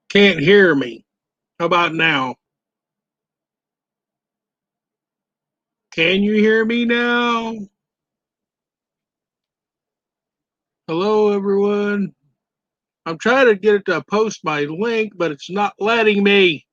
Can't hear me. How about now? Can you hear me now? Hello, everyone. I'm trying to get it to post my link, but it's not letting me.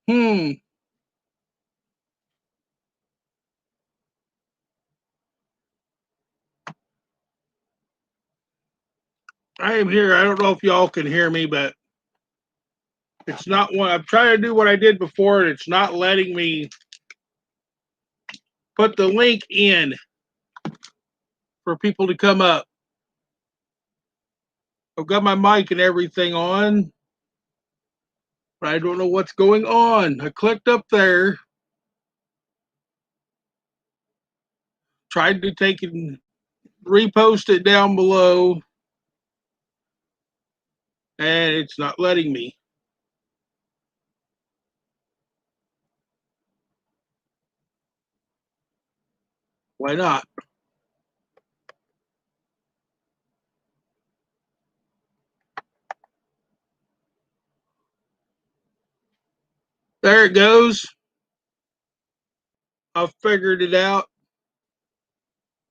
Hmm. I am here. I don't know if y'all can hear me, but it's not one. I'm trying to do what I did before, and it's not letting me put the link in for people to come up. I've got my mic and everything on, but I don't know what's going on. I clicked up there, tried to take and repost it down below, and it's not letting me. Why not? There it goes. I figured it out.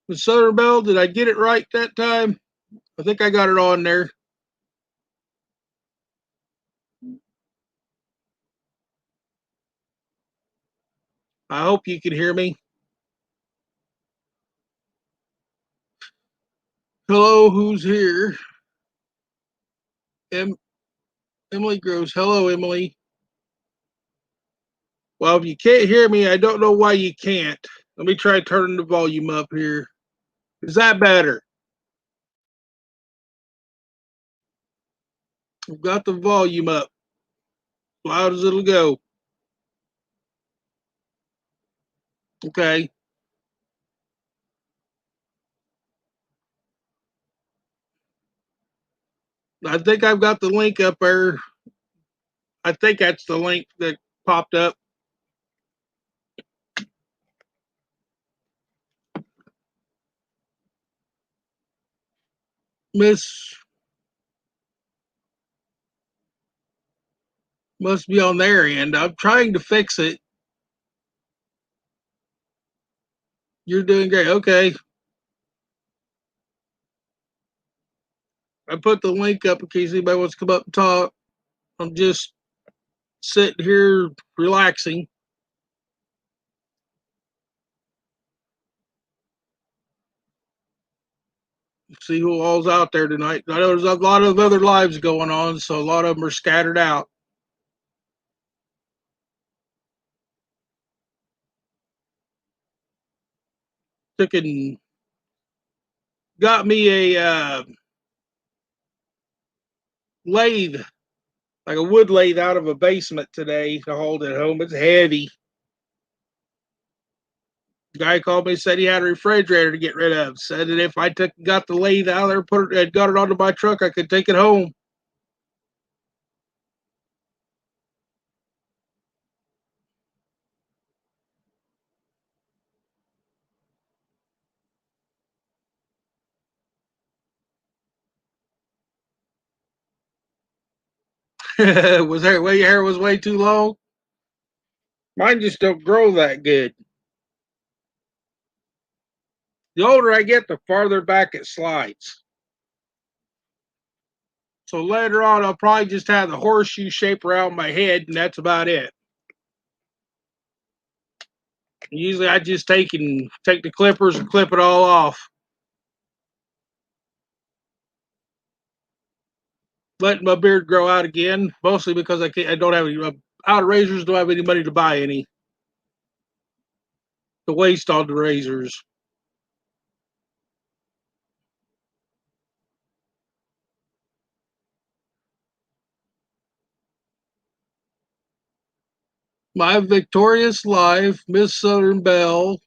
The Southern Bell, did I get it right that time? I think I got it on there. I hope you can hear me. Hello, who's here? Em- Emily Gross. Hello, Emily. Well, if you can't hear me, I don't know why you can't. Let me try turning the volume up here. Is that better? I've got the volume up. Loud as it'll go. Okay. I think I've got the link up there. I think that's the link that popped up. Miss must be on their end. I'm trying to fix it. You're doing great. Okay. I put the link up in case anybody wants to come up and talk. I'm just sitting here relaxing. See who all's out there tonight. I know there's a lot of other lives going on, so a lot of them are scattered out. Took and got me a lathe, like a wood lathe out of a basement today to hold at home. It's heavy. The guy called me and said he had a refrigerator to get rid of. Said that if I got the lathe out there, put it, got it onto my truck, I could take it home. Was there way your hair was way too long? Mine just don't grow that good. The older I get, the farther back it slides. So later on, I'll probably just have the horseshoe shape around my head, and that's about it. Usually, I just take the clippers and clip it all off, letting my beard grow out again. Mostly because I don't have any out of razors. Don't have any money to buy any to waste on the razors. My victorious life, Miss Southern Belle.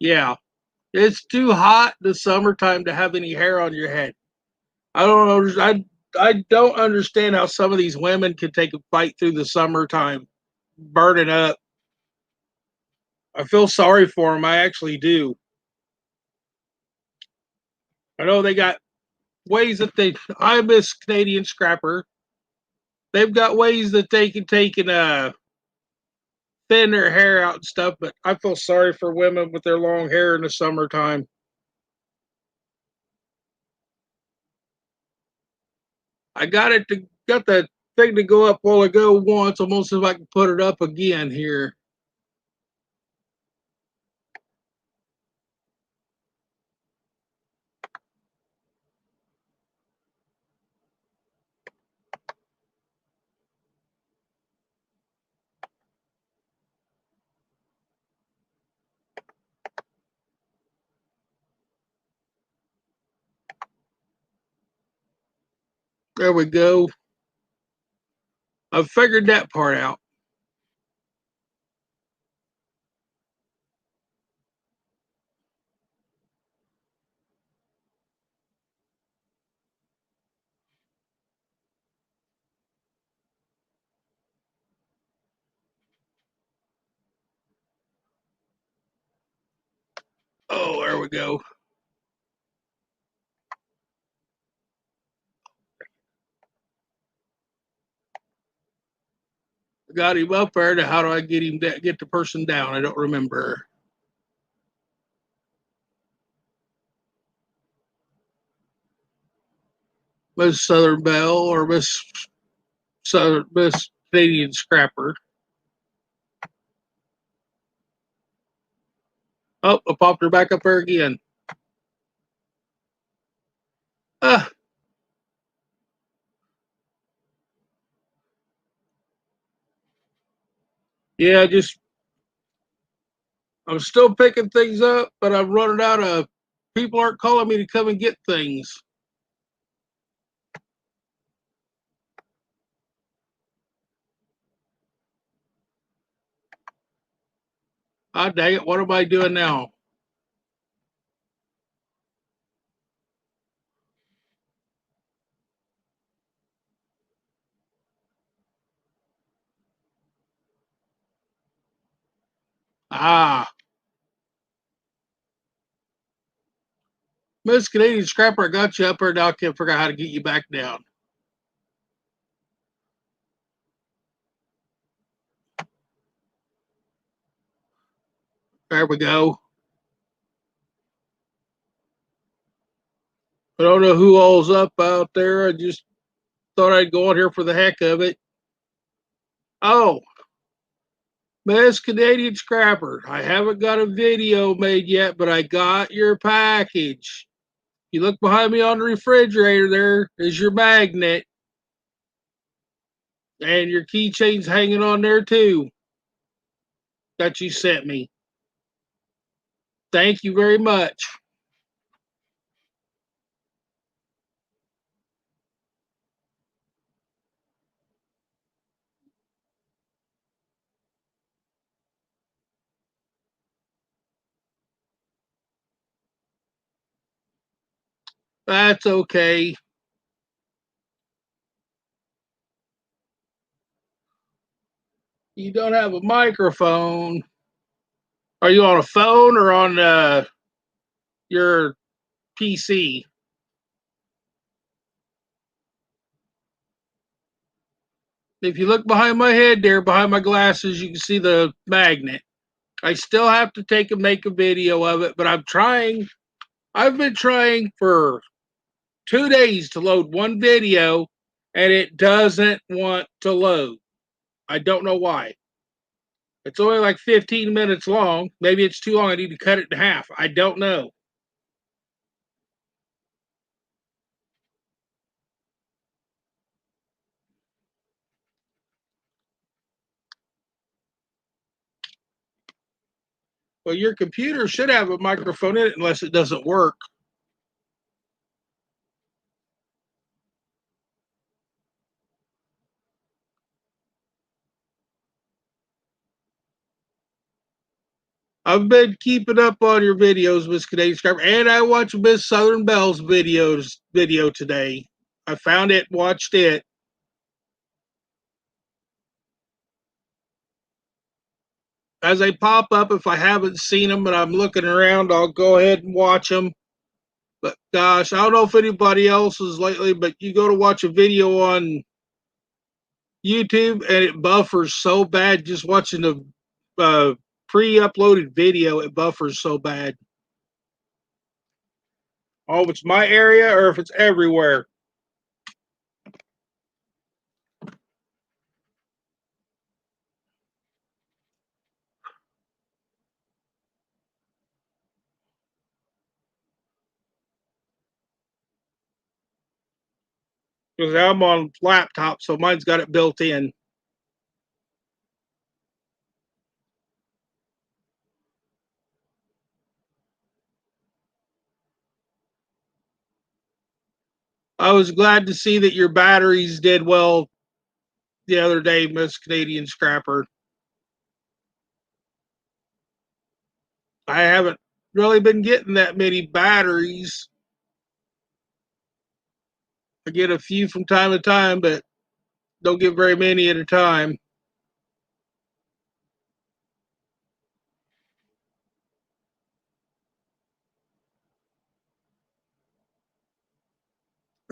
Yeah, it's too hot in the summertime to have any hair on your head. I don't know. I don't understand how some of these women can take a fight through the summertime, burning up. I feel sorry for them. I actually do. I know they got ways that they. I miss Canadian Scrapper. They've got ways that they can take and thin their hair out and stuff. But I feel sorry for women with their long hair in the summertime. I got that thing to go up while ago once. Almost if I can put it up again here. There we go. I've figured that part out. Oh, there we go. Got him up there. How do I get the person down? I don't remember. Miss Southern Belle or Miss Canadian Scrapper. Oh, I popped her back up there again. Ah, yeah, just I'm still picking things up, but I'm running out of people aren't calling me to come and get things. Ah, dang it! What am I doing now? Ah, Miss Canadian Scrapper, I got you up there. Now I can't figure out how to get you back down. There we go. I don't know who all's up out there. I just thought I'd go on here for the heck of it. Oh, Miss Canadian Scrapper, I haven't got a video made yet, but I got your package. You look behind me on the refrigerator, there is your magnet, and your keychain's hanging on there too that you sent me. Thank you very much. That's okay. You don't have a microphone. Are you on a phone or on your PC? If you look behind my head there, behind my glasses, you can see the magnet. I still have to take and make a video of it, but I'm trying. I've been trying for 2 days to load one video, and it doesn't want to load. I don't know why. It's only like 15 minutes long. Maybe it's too long. I need to cut it in half. I don't know. Well, your computer should have a microphone in it unless it doesn't work. I've been keeping up on your videos, Miss Canadian Scrapper, and I watched Miss Southern Bell's video today. I found it, watched it. As they pop up, if I haven't seen them and I'm looking around, I'll go ahead and watch them. But gosh, I don't know if anybody else is lately, but you go to watch a video on YouTube and it buffers so bad. Just watching the pre-uploaded video, it buffers so bad. Oh, if it's my area or if it's everywhere. Because I'm on laptop, so mine's got it built in. I was glad to see that your batteries did well the other day, Miss Canadian Scrapper. I haven't really been getting that many batteries. I get a few from time to time, but don't get very many at a time.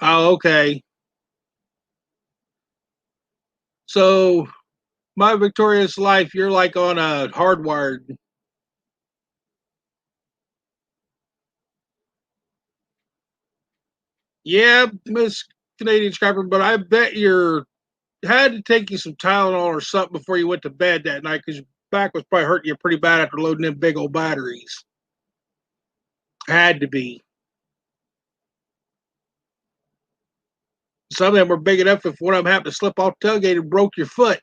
Oh, okay. So, my victorious life, you're like on a hardwired. Yeah, Miss Canadian Scrapper, but I bet you're had to take you some Tylenol or something before you went to bed that night because your back was probably hurting you pretty bad after loading them big old batteries. Had to be. Some of them were big enough if one of them happened to slip off the tailgate and broke your foot.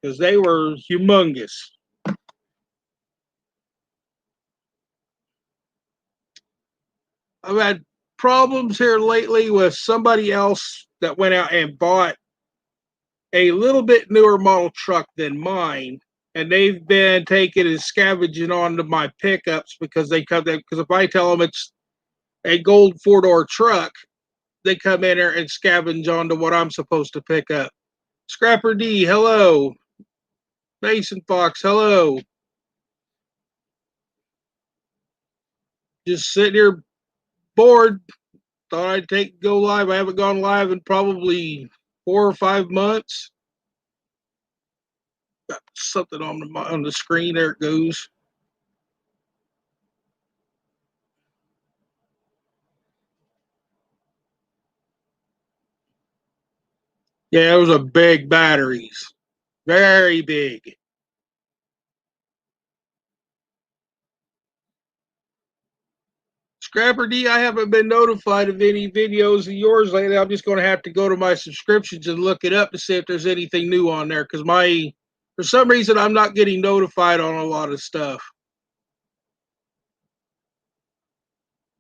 Because they were humongous. I've had problems here lately with somebody else that went out and bought a little bit newer model truck than mine, and they've been taking and scavenging onto my pickups because they come there. Because if I tell them it's a gold 4-door truck, they come in there and scavenge onto what I'm supposed to pick up. Scrapper D, hello. Mason Fox, hello. Just sitting here bored. Thought I'd go live. I haven't gone live in probably 4 or 5 months. Got something on the screen. There it goes. Yeah, those are big batteries. Very big. Scrapper D, I haven't been notified of any videos of yours lately. I'm just going to have to go to my subscriptions and look it up to see if there's anything new on there. Because for some reason, I'm not getting notified on a lot of stuff.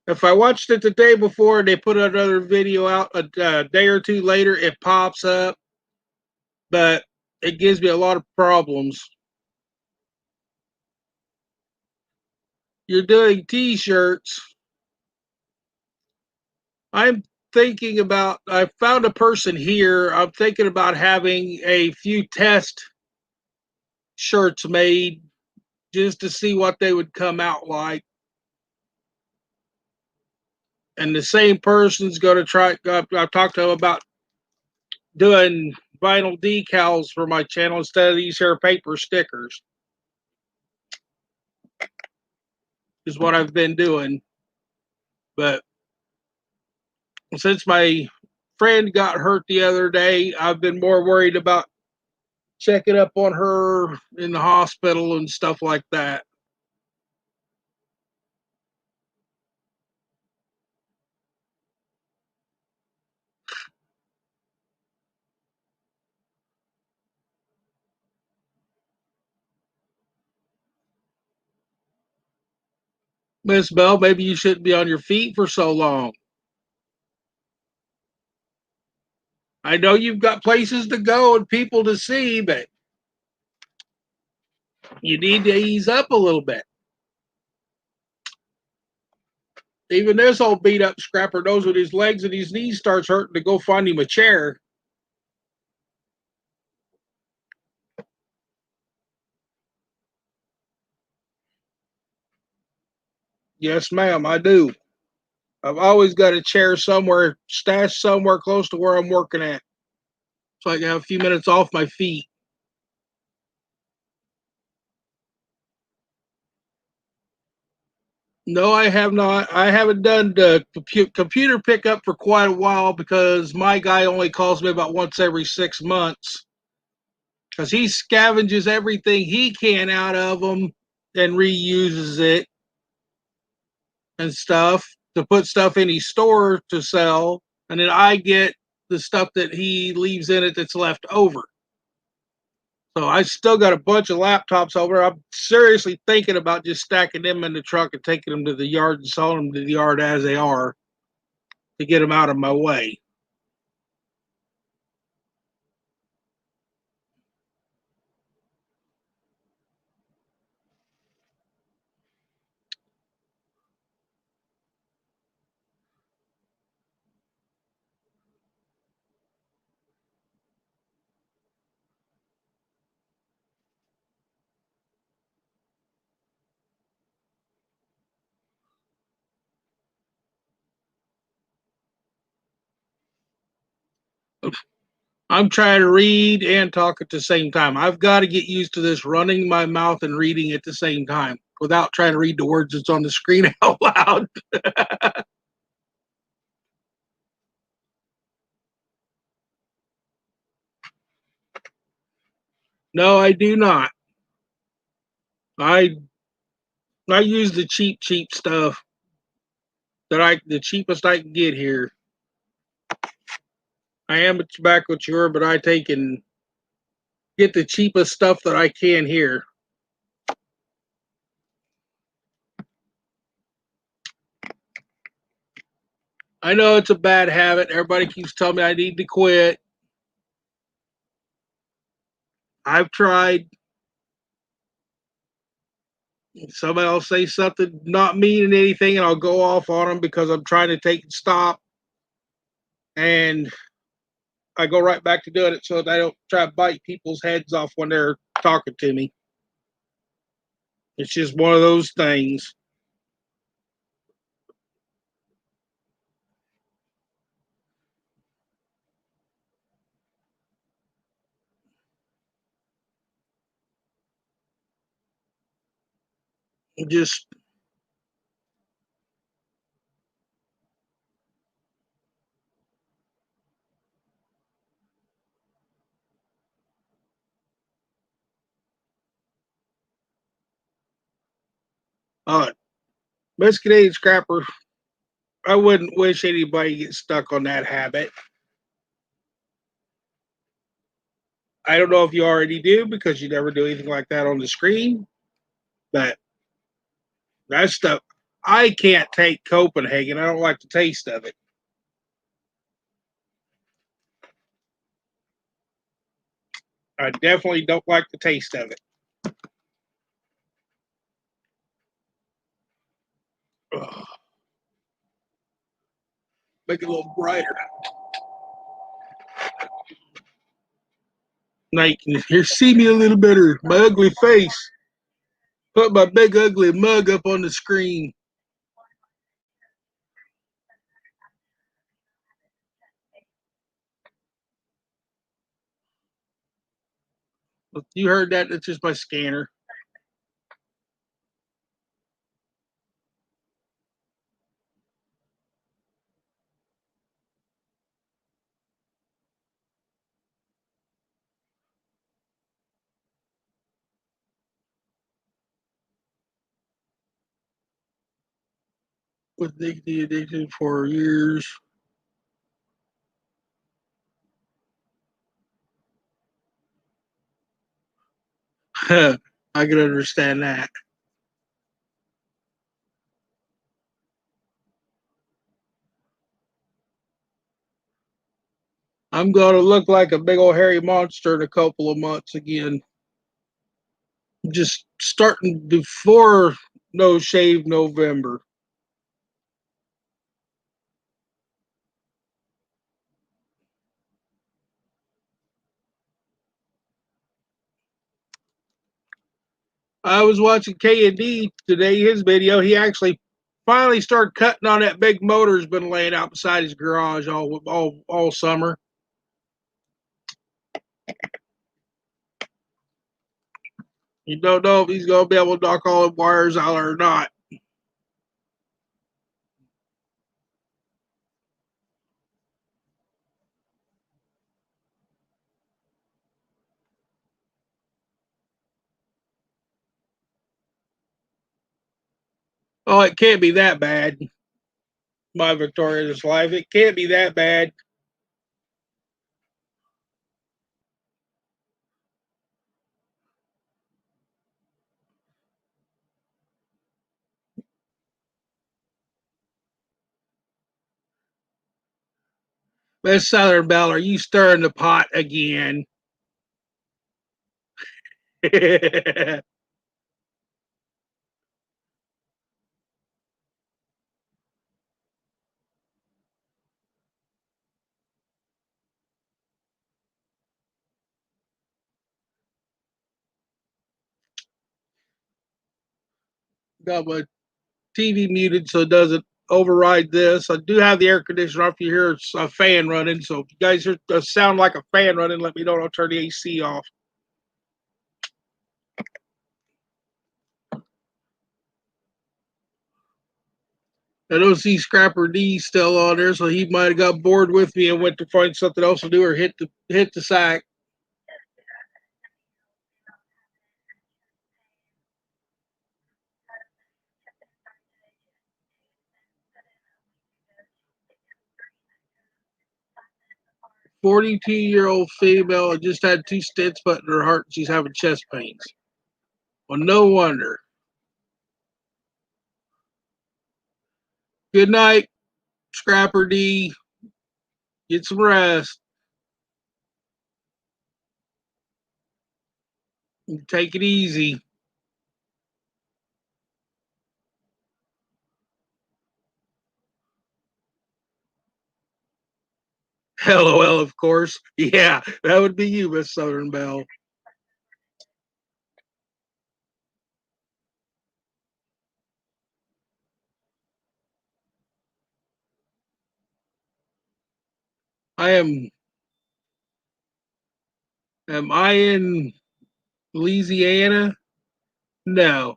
If I watched it the day before and they put another video out a day or two later, it pops up, but it gives me a lot of problems. You're doing t-shirts. I'm thinking about, I found a person here. I'm thinking about having a few test shirts made just to see what they would come out like. And the same person's going to try, I've talked to him about doing vinyl decals for my channel instead of these here paper stickers, is what I've been doing. But since my friend got hurt the other day, I've been more worried about checking up on her in the hospital and stuff like that. Miss Bell, maybe you shouldn't be on your feet for so long. I know you've got places to go and people to see, but you need to ease up a little bit. Even this old beat up scrapper knows when his legs and his knees starts hurting to go find him a chair. Yes, ma'am, I do. I've always got a chair somewhere, stashed somewhere close to where I'm working at, so I can have a few minutes off my feet. No, I have not. I haven't done the computer pickup for quite a while because my guy only calls me about once every 6 months because he scavenges everything he can out of them and reuses it and stuff to put stuff in his store to sell. And then I get the stuff that he leaves in it that's left over. So I still got a bunch of laptops over. I'm seriously thinking about just stacking them in the truck and taking them to the yard and selling them to the yard as they are to get them out of my way. I'm trying to read and talk at the same time. I've got to get used to this running my mouth and reading at the same time without trying to read the words that's on the screen out loud. No, I do not. I I use the cheap stuff the cheapest I can get here. I am a tobacco chewer, but I take and get the cheapest stuff that I can here. I know it's a bad habit. Everybody keeps telling me I need to quit. I've tried. Somebody will say something not meaning anything, and I'll go off on them because I'm trying to take and stop. And I go right back to doing it so that I don't try to bite people's heads off when they're talking to me. It's just one of those things. Just uh, Muscadine scrapper. I wouldn't wish anybody get stuck on that habit. I don't know if you already do because you never do anything like that on the screen, but that stuff I can't take Copenhagen. I don't like the taste of it. I definitely don't like the taste of it. Ugh, make it a little brighter. Now you can here see me a little better. My ugly face. Put my big ugly mug up on the screen. You heard that? That's just my scanner. With nicotine addiction for years. I can understand that. I'm going to look like a big old hairy monster in a couple of months again. Just starting before No Shave November. I was watching K&D today, his video. He actually finally started cutting on that big motor's been laying out beside his garage all summer. You don't know if he's going to be able to knock all the wires out or not. Oh, it can't be that bad. My victorious life. It can't be that bad. Miss Southern Belle, are you stirring the pot again? Got my TV muted so it doesn't override this. I do have the air conditioner off. You hear a fan running. So if you guys hear a sound like a fan running, let me know. I'll turn the AC off. I don't see Scrapper D still on there, so he might have got bored with me and went to find something else to do or hit the sack. "42-year-old female just had 2 stents put in her heart and she's having chest pains." Well, no wonder. Good night, Scrapper D. Get some rest. Take it easy. LOL, of course. Yeah, that would be you, Miss Southern Belle. I am I in Louisiana? No,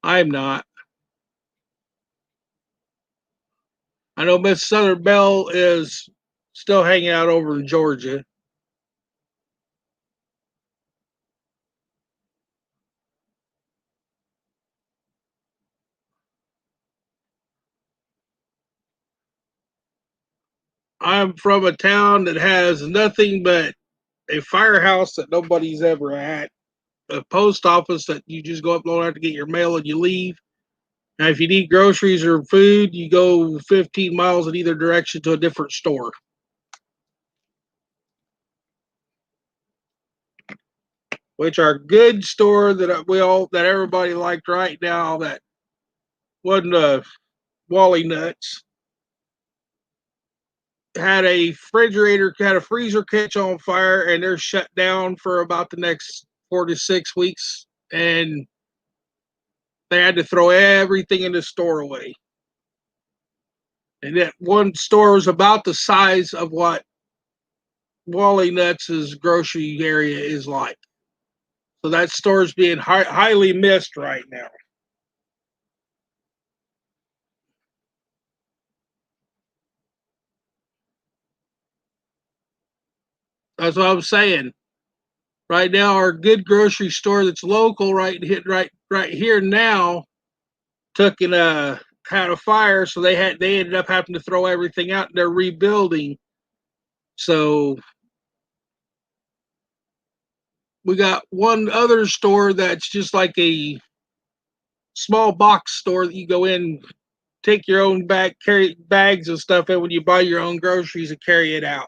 I'm not. I know Miss Southern Belle is still hanging out over in Georgia. I'm from a town that has nothing but a firehouse that nobody's ever at, a post office that you just go up and have to get your mail and you leave. Now, if you need groceries or food, you go 15 miles in either direction to a different store, which are good store that everybody liked right now. That wasn't Wally Nuts. Had a freezer catch on fire, and they're shut down for about the next 4 to 6 weeks, and they had to throw everything in the store away. And that one store was about the size of what Wally Nuts' grocery area is like. So that store is being highly missed right now. That's what I'm saying. Right now, our good grocery store that's local, right here now, took and had a fire, so they ended up having to throw everything out. And they're rebuilding. So we got one other store that's just like a small box store that you go in take your own bag, carry bags and stuff in when you buy your own groceries and carry it out.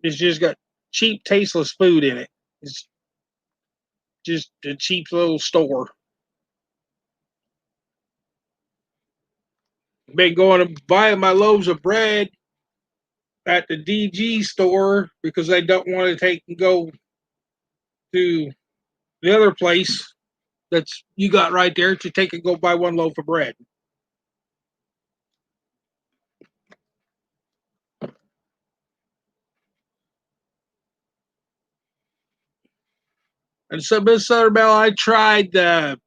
It's just got cheap, tasteless food in it. It's just a cheap little store. Been going to buying my loaves of bread at the DG store because I don't want to take and go to the other place that's you got right there to take and go buy one loaf of bread. And so, Miss Sutterbell, I tried the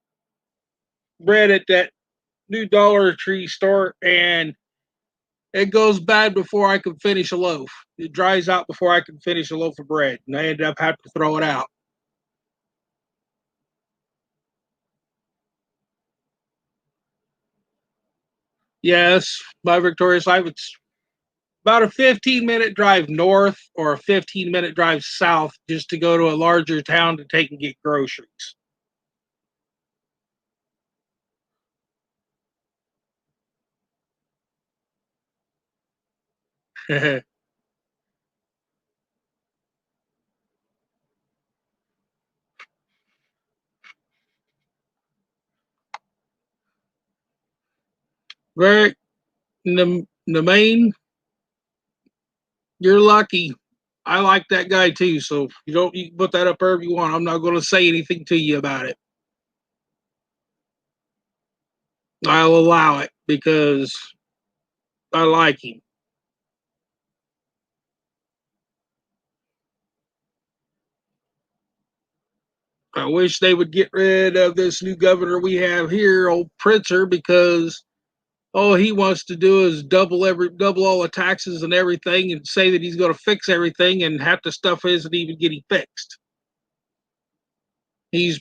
bread at that new Dollar Tree store, and it goes bad before I can finish a loaf. It dries out before I can finish a loaf of bread, and I ended up having to throw it out. Yes, by Victorious Life, it's about a 15-minute drive north or a 15-minute drive south just to go to a larger town to take and get groceries. Very, the main, you're lucky. I like that guy too, so you can put that up wherever you want. I'm not going to say anything to you about it. I'll allow it because I like him. I wish they would get rid of this new governor we have here, old Pritzer, because all he wants to do is double all the taxes and everything, and say that he's going to fix everything, and half the stuff isn't even getting fixed. He's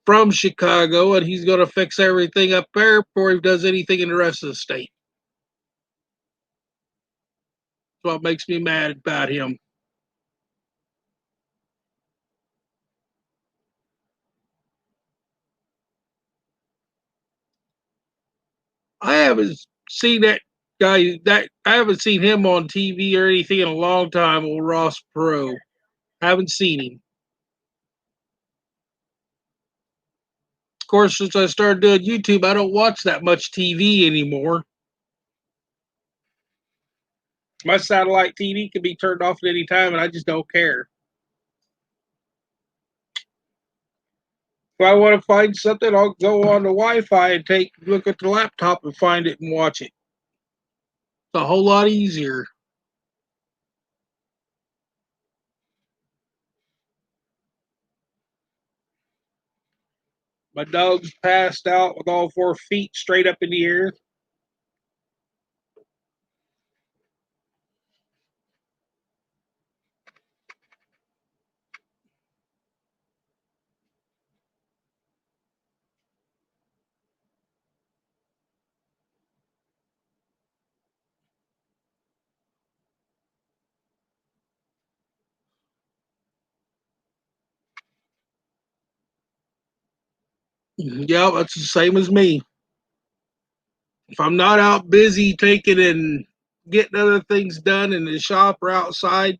from Chicago, and he's going to fix everything up there before he does anything in the rest of the state. That's what makes me mad about him. I haven't seen that guy. That I haven't seen him on TV or anything in a long time. Old Ross Perot. I haven't seen him. Of course, since I started doing YouTube, I don't watch that much TV anymore. My satellite TV can be turned off at any time, and I just don't care. If I want to find something, I'll go on the Wi-Fi and take look at the laptop and find it and watch it. It's a whole lot easier. My dog's passed out with all 4 feet straight up in the air. Yeah, that's the same as me. If I'm not out busy taking and getting other things done in the shop or outside,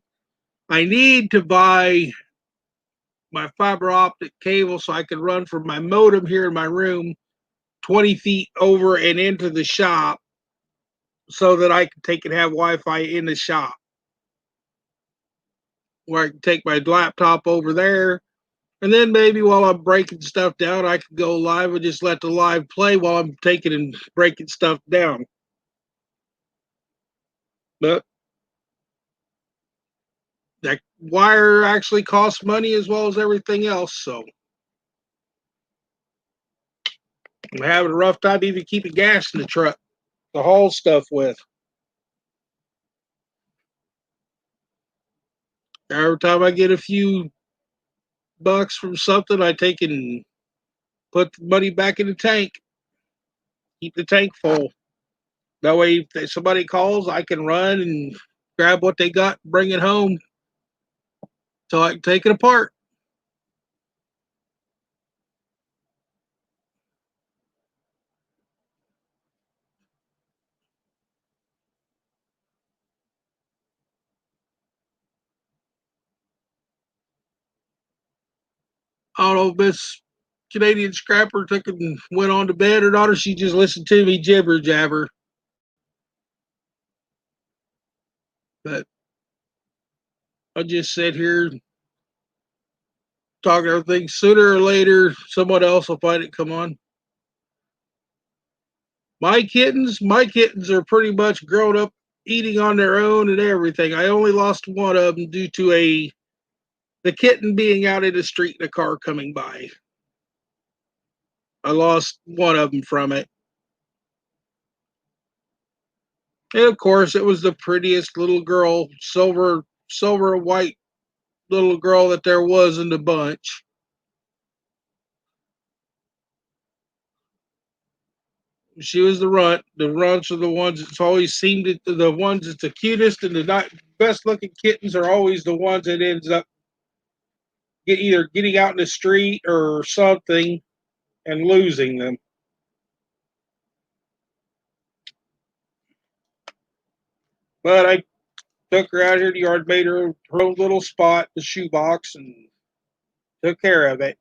I need to buy my fiber optic cable so I can run from my modem here in my room 20 feet over and into the shop so that I can take and have Wi Fi in the shop where I can take my laptop over there. And then maybe while I'm breaking stuff down, I can go live and just let the live play while I'm taking and breaking stuff down. But that wire actually costs money as well as everything else. So I'm having a rough time even keeping gas in the truck to haul stuff with. Every time I get a few bucks from something, I take and put the money back in the tank, keep the tank full. That way, if somebody calls, I can run and grab what they got, bring it home so I can take it apart. I don't know if Miss Canadian Scrapper took and went on to bed or not, or she just listened to me jibber jabber. But I just sit here talking everything. Sooner or later, someone else will find it come on. My kittens are pretty much grown up eating on their own and everything. I only lost one of them due to the kitten being out in the street in a car coming by. I lost one of them from it. And of course, it was the prettiest little girl, silver and white little girl that there was in the bunch. She was the runt. The runts are the ones that's always seemed to, the ones that's the cutest and the not best looking kittens are always the ones that ends up either getting out in the street or something and losing them. But I took her out here to the yard, made her own little spot, the shoebox, and took care of it,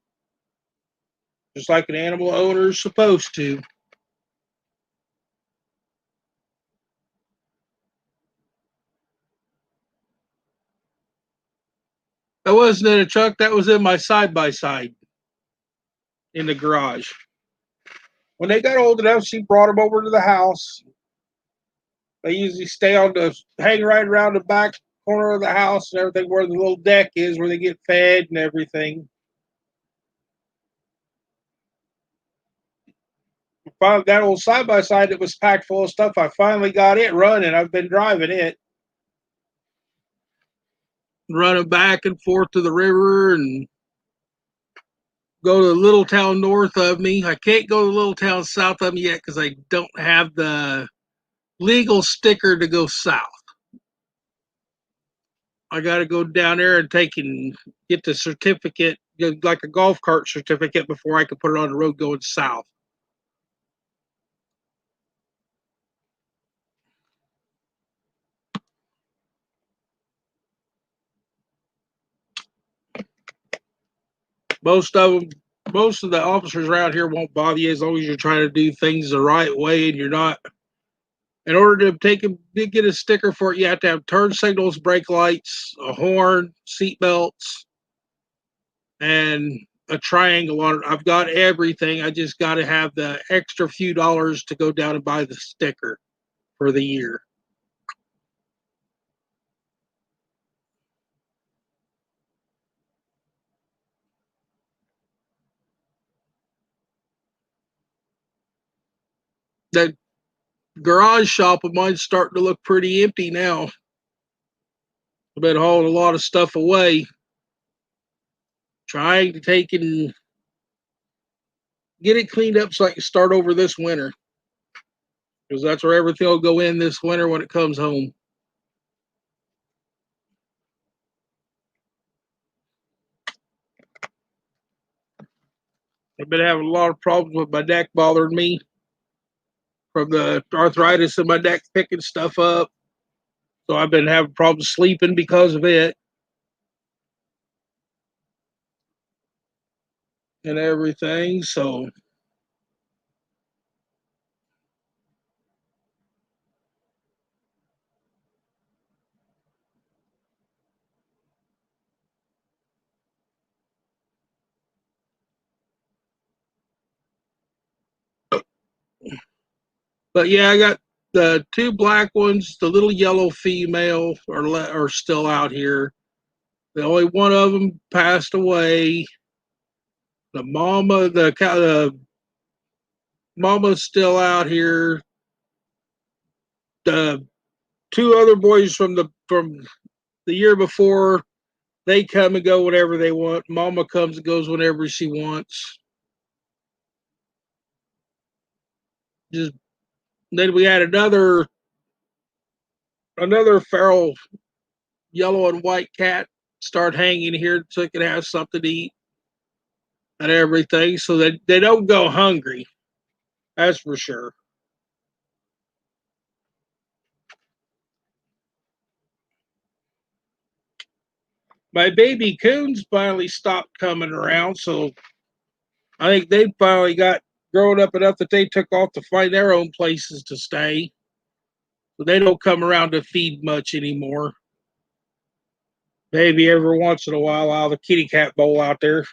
just like an animal owner is supposed to. That wasn't in a truck. That was in my side by side in the garage. When they got old enough, she brought them over to the house. They usually stay on the hang right around the back corner of the house and everything, where the little deck is, where they get fed and everything. Finally, that old side by side that was packed full of stuff, I finally got it running. I've been driving it, running back and forth to the river and go to the little town north of me. I can't go to the little town south of me yet because I don't have the legal sticker to go south. I got to go down there and take and get the certificate, like a golf cart certificate, before I can put it on the road going south. Most of them, most of the officers around here won't bother you as long as you're trying to do things the right way and you're not. In order to get a sticker for it, you have to have turn signals, brake lights, a horn, seat belts, and a triangle on it. I've got everything. I just got to have the extra few dollars to go down and buy the sticker for the year. That garage shop of mine's starting to look pretty empty now. I've been hauling a lot of stuff away, trying to take and get it cleaned up so I can start over this winter. Because that's where everything will go in this winter when it comes home. I've been having a lot of problems with my neck bothering me from the arthritis in my neck picking stuff up. So I've been having problems sleeping because of it and everything. So, but yeah, I got the two black ones. The little yellow female are still out here. The only one of them passed away. The mama's still out here. The two other boys from the year before, they come and go whenever they want. Mama comes and goes whenever she wants. Just then we had another feral yellow and white cat start hanging here so it can have something to eat and everything. So that they don't go hungry. That's for sure. My baby coons finally stopped coming around, so I think they finally got grown up enough that they took off to find their own places to stay. So they don't come around to feed much anymore. Maybe every once in a while I'll have a kitty cat bowl out there.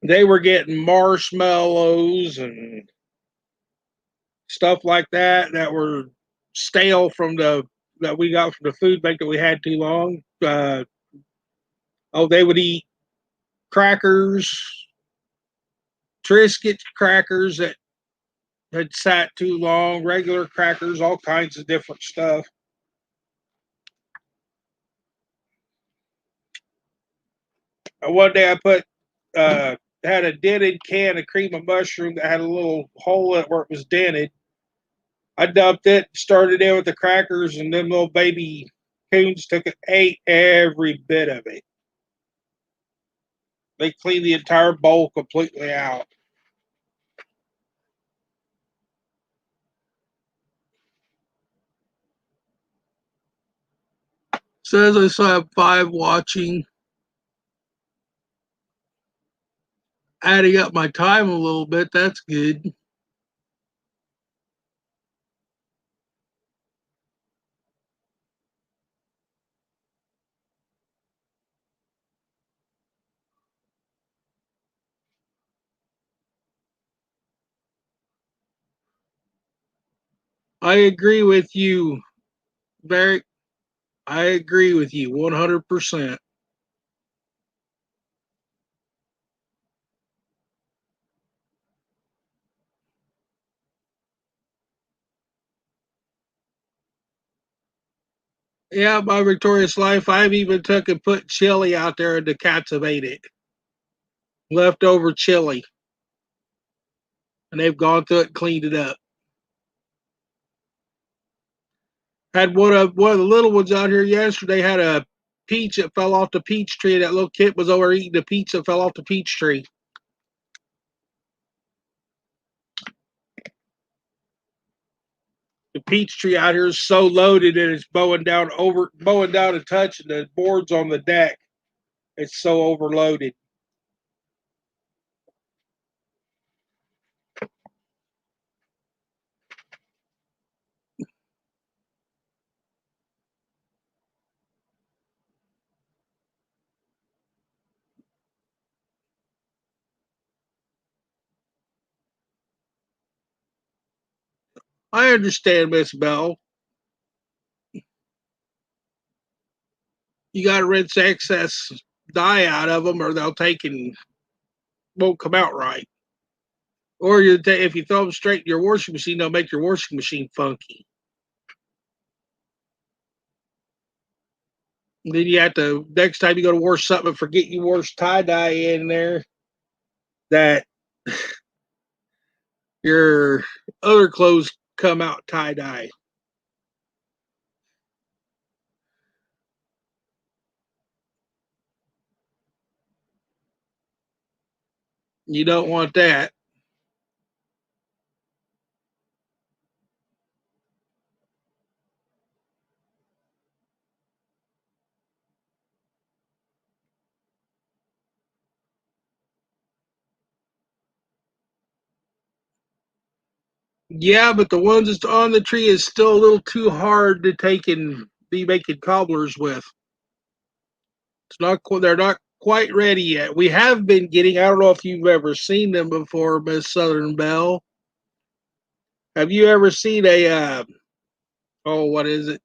They were getting marshmallows and stuff like that that were stale from the that we got from the food bank that we had too long. They would eat crackers, Triscuit crackers that had sat too long, regular crackers, all kinds of different stuff. One day I put had a dented can of cream of mushroom that had a little hole in it where it was dented. I dumped it, started in with the crackers, and them little baby coons took it, ate every bit of it. They cleaned the entire bowl completely out. Says I still have 5 watching. Adding up my time a little bit, that's good. I agree with you, Barry. I agree with you 100%. Yeah, my victorious life, I've even took and put chili out there and the cats have ate it. Leftover chili. And they've gone through it and cleaned it up. Had one of the little ones out here yesterday had a peach that fell off the peach tree. That little kid was over eating the peach that fell off the peach tree. The peach tree out here is so loaded that it's bowing down and touching the boards on the deck. It's so overloaded. I understand, Miss Bell. You got to rinse excess dye out of them, or they'll take and won't come out right. Or if you throw them straight in your washing machine, they'll make your washing machine funky. And then you have to next time you go to wash something, forget you wash tie dye in there. That your other clothes come out tie dye. You don't want that. Yeah, but the ones that's on the tree is still a little too hard to take and be making cobblers with. It's not. They're not quite ready yet. We have been getting. I don't know if you've ever seen them before, Miss Southern Belle. Have you ever seen a? What is it?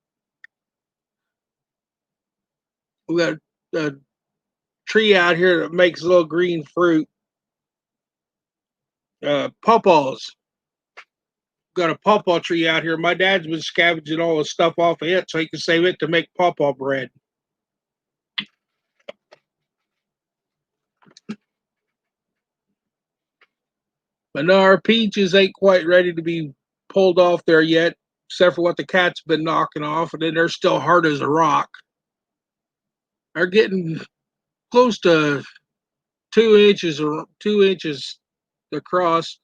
We got a tree out here that makes little green fruit. Pawpaws. Got a pawpaw tree out here. My dad's been scavenging all the stuff off of it so he can save it to make pawpaw bread. But no, our peaches ain't quite ready to be pulled off there yet, except for what the cat's been knocking off, and then they're still hard as a rock. They're getting close to 2 inches or 2 inches across.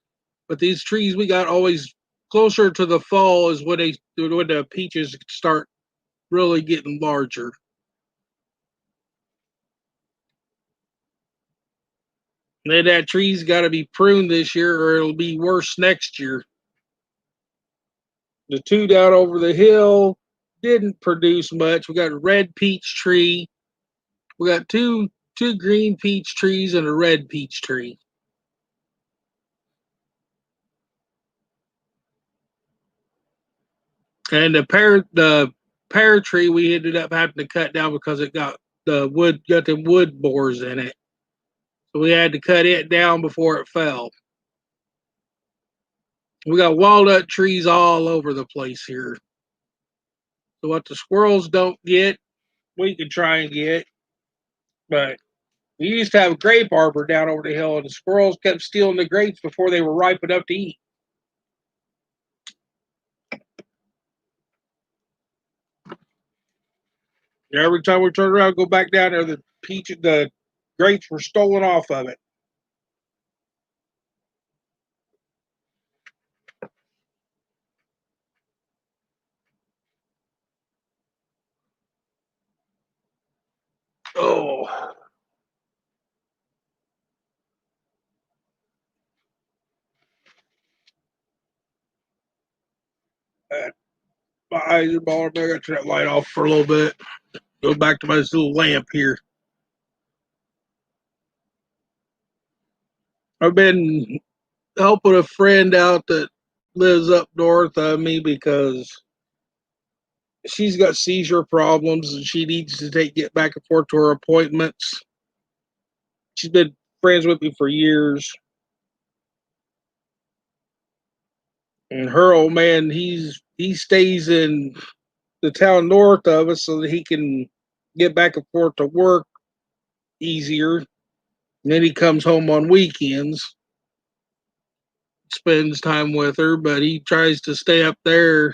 But these trees we got always closer to the fall is when the peaches start really getting larger. And then that tree's got to be pruned this year or it'll be worse next year. The two down over the hill didn't produce much. We got a red peach tree. We got two green peach trees and a red peach tree. And the pear tree we ended up having to cut down because it got them wood borers in it. So we had to cut it down before it fell. We got walnut trees all over the place here. So what the squirrels don't get, we can try and get. But we used to have a grape arbor down over the hill, and the squirrels kept stealing the grapes before they were ripe enough to eat. Every time we turn around, go back down there, the grapes were stolen off of it. Oh, my eyes are balling. I got to turn that light off for a little bit. Go back to my little lamp here. I've been helping a friend out that lives up north of me because she's got seizure problems and she needs to get back and forth to her appointments. She's been friends with me for years. And her old man, he stays in the town north of us so that he can get back and forth to work easier. And then he comes home on weekends, spends time with her, but he tries to stay up there.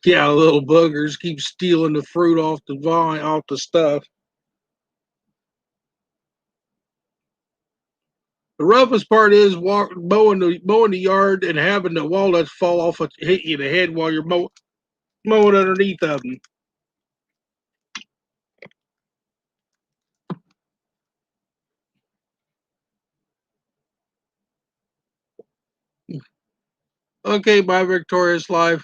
Yeah, little buggers keep stealing the fruit off the vine, off the stuff. The roughest part is mowing the yard and having the walnuts fall off and hit you in the head while you're mowing underneath of them. Okay, my victorious life.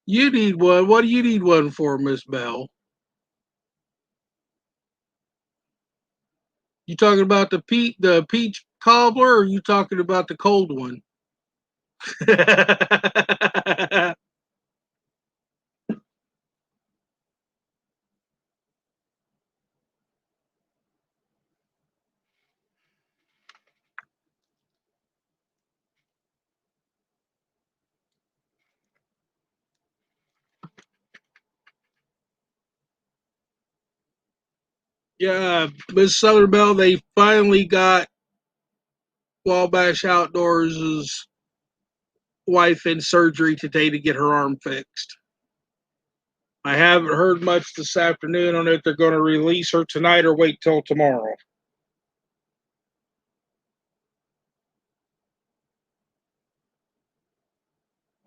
You need one. What do you need one for, Miss Bell? You talking about the peach cobbler, or are you talking about the cold one? Yeah, Miss Southern Bell, they finally got Wabash Outdoors' wife in surgery today to get her arm fixed. I haven't heard much this afternoon on if they're going to release her tonight or wait till tomorrow.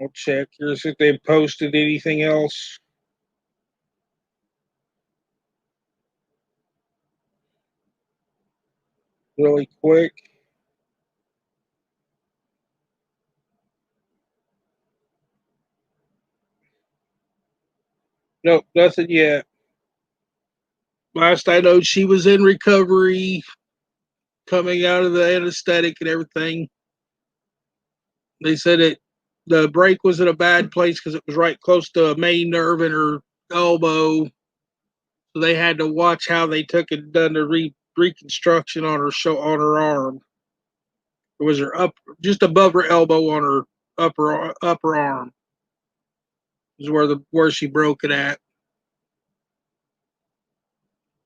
I'll check here see if they posted anything else really quick. Nope, nothing yet. Last I know, she was in recovery, coming out of the anesthetic and everything. They said the break was in a bad place because it was right close to a main nerve in her elbow. So they had to watch how they took and done the reconstruction on on her arm. It was her up just above her elbow on her upper arm is where she broke it at.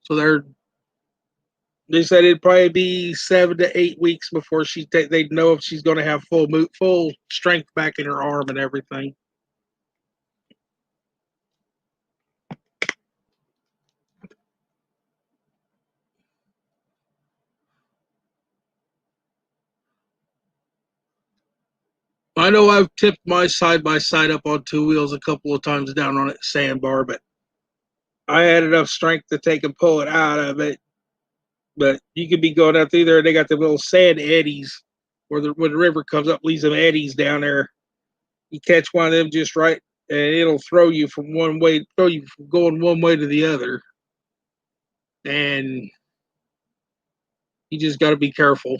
So they said it'd probably be 7 to 8 weeks before they'd know if she's going to have full strength back in her arm and everything. know I've tipped my side by side up on two wheels a couple of times down on a sandbar, but I had enough strength to take and pull it out of it. But you could be going out through there, and they got the little sand eddies where when the river comes up, leaves them eddies down there. You catch one of them just right, and it'll throw you from one way, throw you from going one way to the other. And you just got to be careful.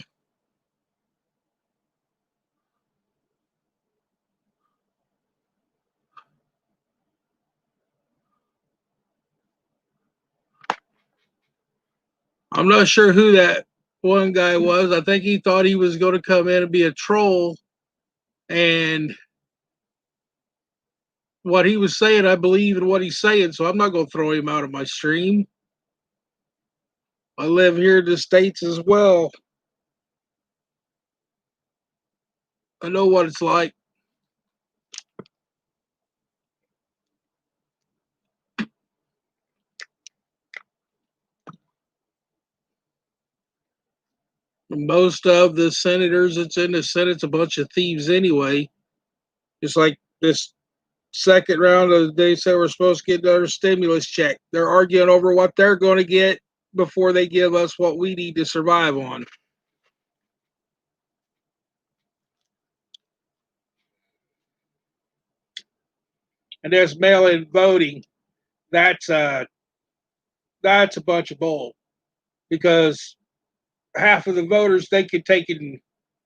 I'm not sure who that one guy was. I think he thought he was going to come in and be a troll. And what he was saying, I believe in what he's saying. So I'm not going to throw him out of my stream. I live here in the States as well. I know what it's like. Most of the senators that's in the Senate's a bunch of thieves anyway. Just like this second round of they said we're supposed to get another stimulus check. They're arguing over what they're going to get before they give us what we need to survive on. And there's mail-in voting. That's that's a bunch of bull because half of the voters they could take and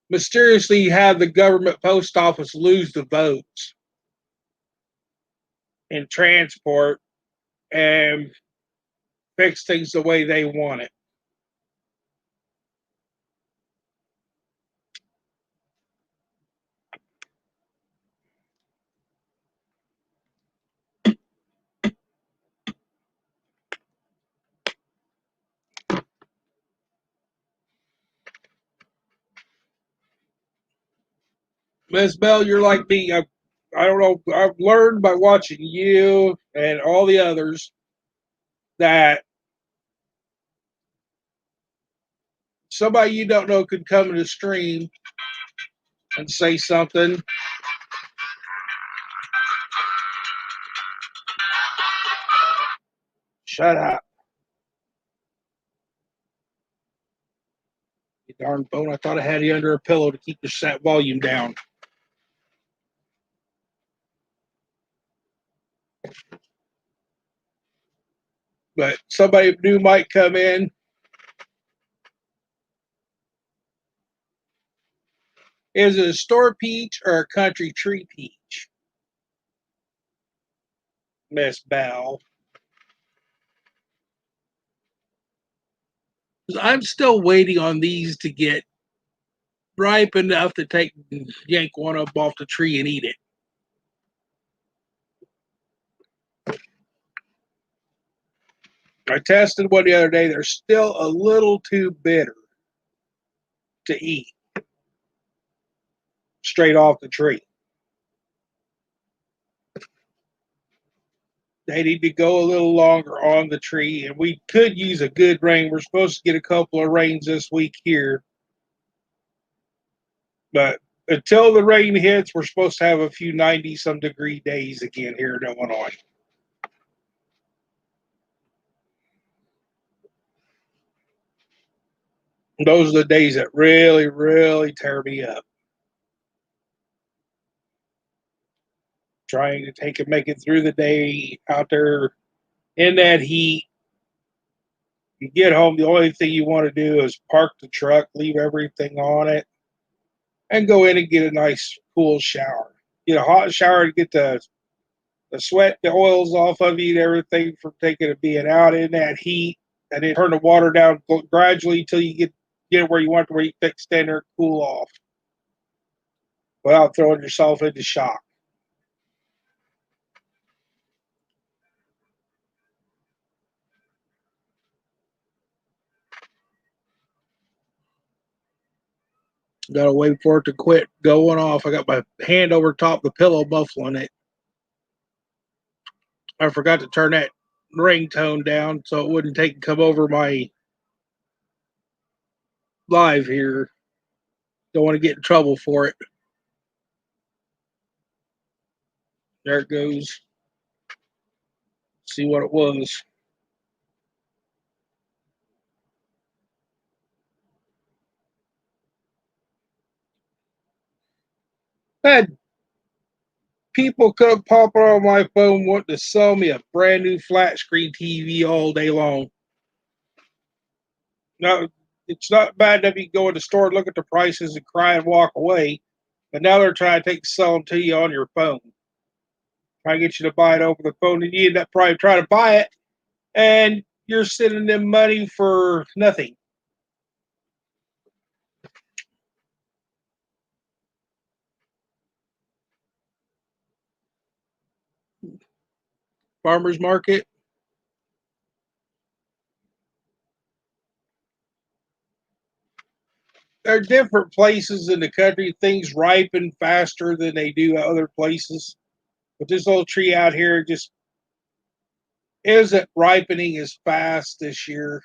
mysteriously have the government post office lose the votes in transport and fix things the way they want it. Miss Bell, you're like me. I don't know. I've learned by watching you and all the others that somebody you don't know could come in the stream and say something. Shut up, you darn phone. I thought I had you under a pillow to keep the set volume down. But somebody new might come in. Is it a store peach or a country tree peach, Miss Bell? I'm still waiting on these to get ripe enough to take yank one up off the tree and eat it. I tested one the other day. They're still a little too bitter to eat straight off the tree. They need to go a little longer on the tree, and we could use a good rain. We're supposed to get a couple of rains this week here, but until the rain hits, we're supposed to have a few 90-some degree days again here in Illinois. Those are the days that really, really tear me up. Trying to take and make it through the day out there in that heat. You get home, the only thing you want to do is park the truck, leave everything on it, and go in and get a nice cool shower. Get a hot shower to get the sweat, the oils off of you, and everything from taking and being out in that heat, and then turn the water down gradually until you get it where you want to, where you can stand there and cool off without throwing yourself into shock. Gotta wait for it to quit going off. I got my hand over top the pillow muffling it. I forgot to turn that ringtone down so it wouldn't take come over my live here. Don't want to get in trouble for it. There it goes. See what it was. I had people come popping on my phone wanting to sell me a brand new flat screen TV all day long. Now, it's not bad enough you can go in the store and look at the prices and cry and walk away, but now they're trying to sell them to you on your phone. Try to get you to buy it over the phone, and you end up probably trying to buy it, and you're sending them money for nothing. Farmers market. There are different places in the country. Things ripen faster than they do other places. But this little tree out here just isn't ripening as fast this year.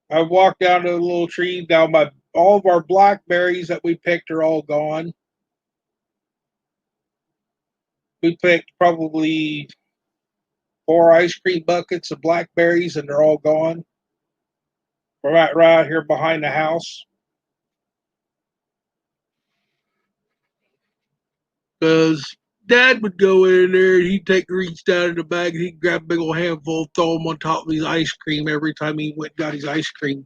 I walked down to the little tree. Now my all of our blackberries that we picked are all gone. We picked probably 4 ice cream buckets of blackberries, and they're all gone. We're right here behind the house. Because Dad would go in there and he'd reach down in the bag and he'd grab a big old handful, throw them on top of his ice cream every time he went and got his ice cream.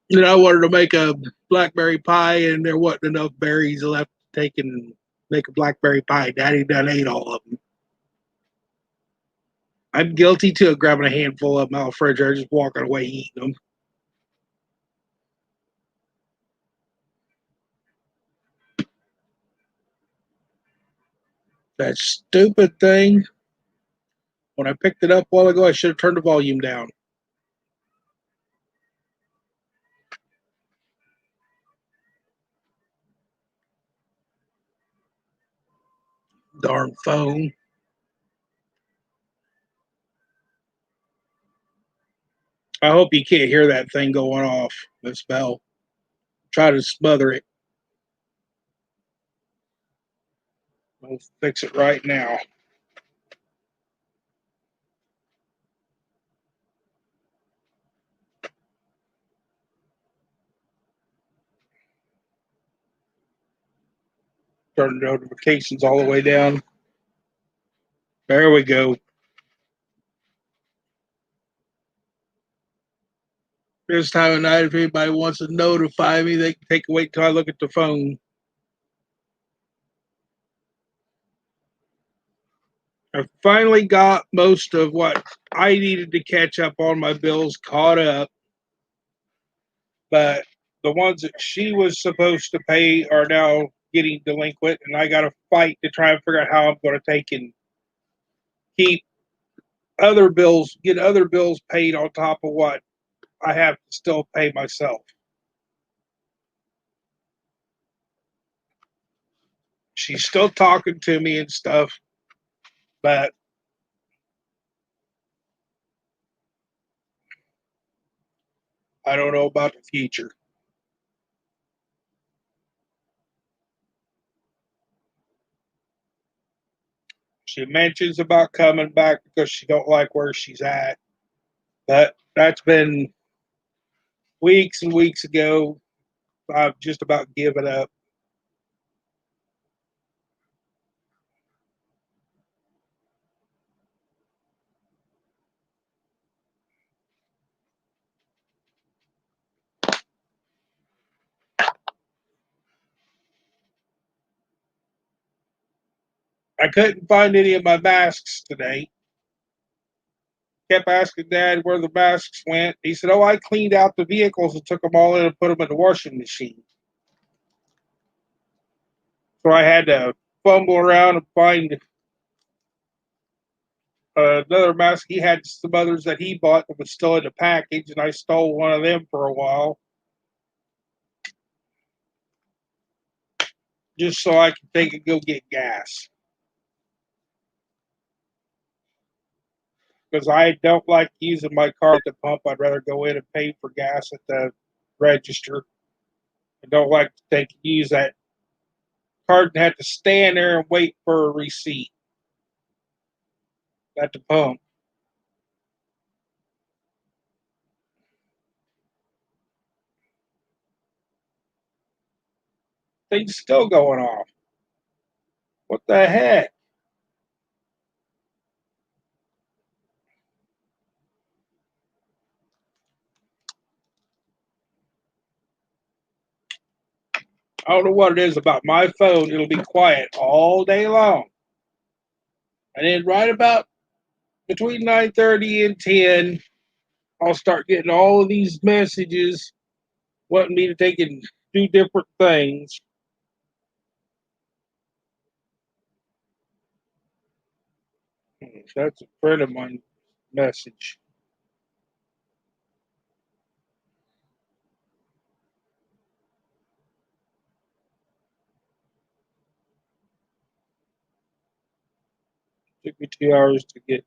And I wanted to make a blackberry pie, and there wasn't enough berries left to take and make a blackberry pie. Daddy done ate all of them. I'm guilty too of grabbing a handful of them out of the refrigerator, just walking away eating them. That stupid thing. When I picked it up a while ago, I should have turned the volume down. Darn phone. I hope you can't hear that thing going off, this bell. Try to smother it. I'll fix it right now. Turn the notifications all the way down. There we go. This time of night, if anybody wants to notify me, they can wait till I look at the phone. I finally got most of what I needed to catch up on my bills caught up, but the ones that she was supposed to pay are now getting delinquent, and I got to fight to try and figure out how I'm going to take and keep other bills, get other bills paid on top of what I have to still pay myself. She's still talking to me and stuff, but I don't know about the future. She mentions about coming back because she don't like where she's at, but that's been weeks and weeks ago. I've just about given up. I couldn't find any of my masks today. Kept asking Dad where the masks went. He said, "Oh, I cleaned out the vehicles and took them all in and put them in the washing machine." So I had to fumble around and find another mask. He had some others that he bought that was still in the package, and I stole one of them for a while just so I could take and go get gas. Because I don't like using my car at the pump. I'd rather go in and pay for gas at the register I don't like to use that card and have to stand there and wait for a receipt at the pump. Things still going off. What the heck? I don't know what it is about my phone. It'll be quiet all day long. And then right about between 9:30 and 10, I'll start getting all of these messages wanting me to take and do different things. That's a friend of mine message. Took me 2 hours to get.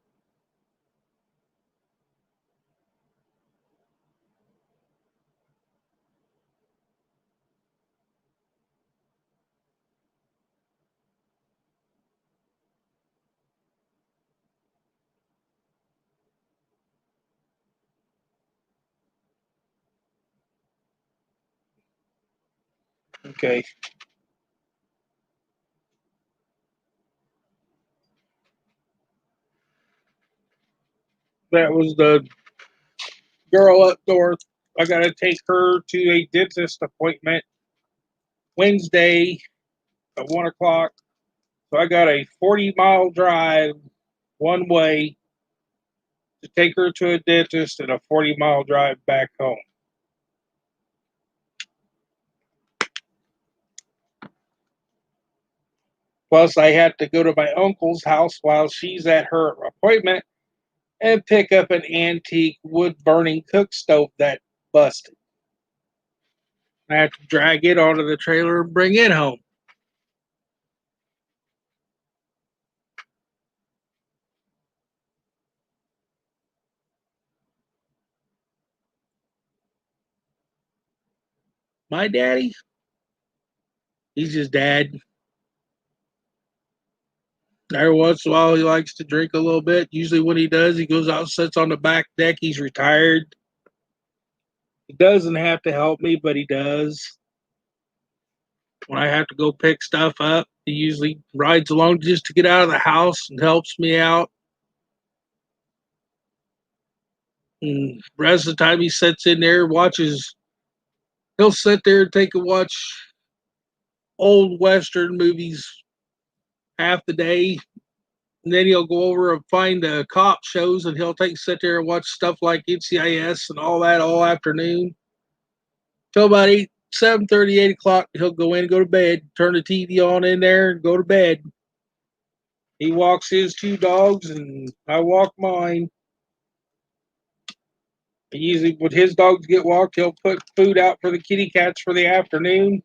Okay. That was the girl up north. I got to take her to a dentist appointment Wednesday at 1 o'clock. So I got a 40-mile drive one way to take her to a dentist and a 40-mile drive back home. Plus, I had to go to my uncle's house while she's at her appointment and pick up an antique wood burning cook stove that busted. I had to drag it onto the trailer and bring it home. My daddy, he's just dad. Every once in a while, he likes to drink a little bit. Usually, when he does, he goes out and sits on the back deck. He's retired. He doesn't have to help me, but he does. When I have to go pick stuff up, he usually rides along just to get out of the house and helps me out. And the rest of the time, he sits in there, watches. He'll sit there and take a watch old Western movies half the day. And then he'll go over and find the cop shows and he'll sit there and watch stuff like NCIS and all that all afternoon. Till about 8, 7:30, 8 o'clock, he'll go in and go to bed, turn the TV on in there and go to bed. He walks his two dogs and I walk mine. And usually when his dogs get walked, he'll put food out for the kitty cats for the afternoon.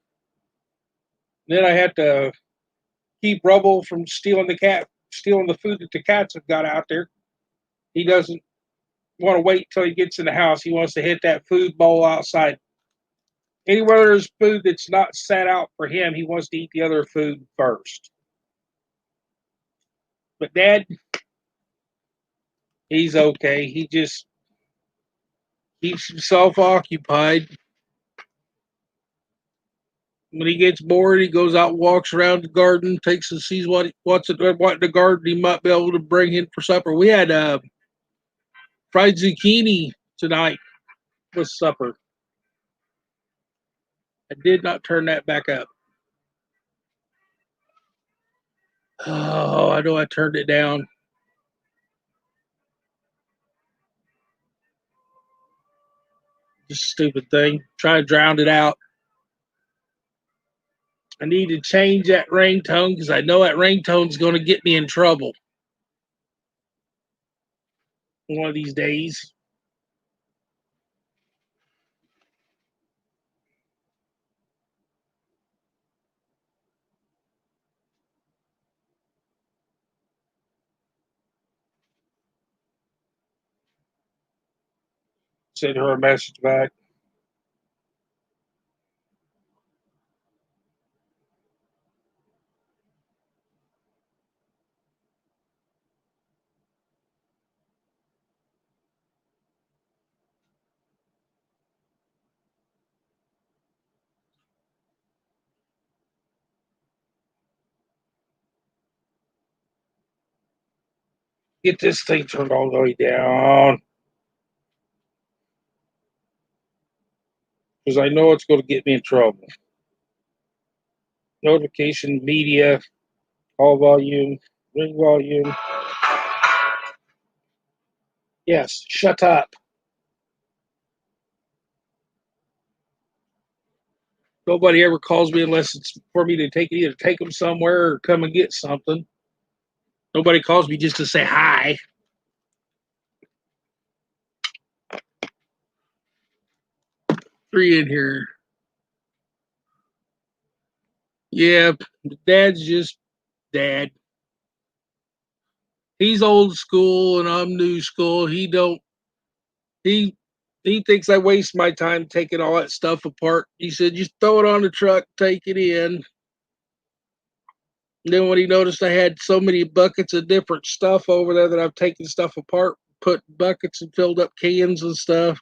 Then I have to keep Rubble from stealing the food that the cats have got out there. He doesn't want to wait till he gets in the house. He wants to hit that food bowl outside. Anywhere there's food that's not set out for him, he wants to eat the other food first. But Dad, he's okay. He just keeps himself occupied. When he gets bored, he goes out, walks around the garden, takes and sees what's in the garden he might be able to bring in for supper. We had fried zucchini tonight with supper. I did not turn that back up. Oh, I know I turned it down. Just stupid thing. Try to drown it out. I need to change that ringtone because I know that ringtone's going to get me in trouble one of these days. Send her a message back. Get this thing turned all the way down. Because I know it's going to get me in trouble. Notification, media, call volume, ring volume. Yes, shut up. Nobody ever calls me unless it's for me to either take them somewhere or come and get something. Nobody calls me just to say hi. Three in here. Yeah, dad's just dad. He's old school and I'm new school. He he thinks I waste my time taking all that stuff apart. He said, just throw it on the truck, take it in. And then when he noticed I had so many buckets of different stuff over there that I've taken stuff apart, put buckets and filled up cans and stuff.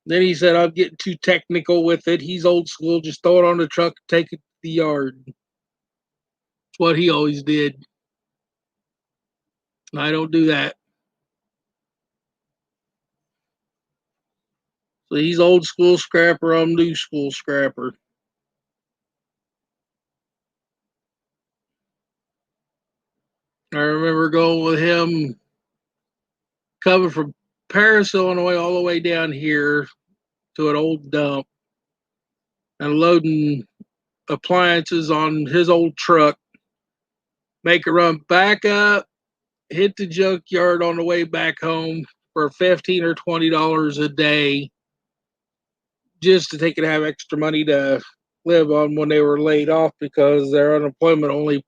Then he said, I'm getting too technical with it. He's old school. Just throw it on the truck, take it to the yard. It's what he always did. I don't do that. So he's old school scrapper. I'm new school scrapper. I remember going with him coming from Paris, Illinois, all the way down here to an old dump and loading appliances on his old truck, make a run back up, hit the junkyard on the way back home for $15 or $20 a day just to take it have extra money to live on when they were laid off because their unemployment only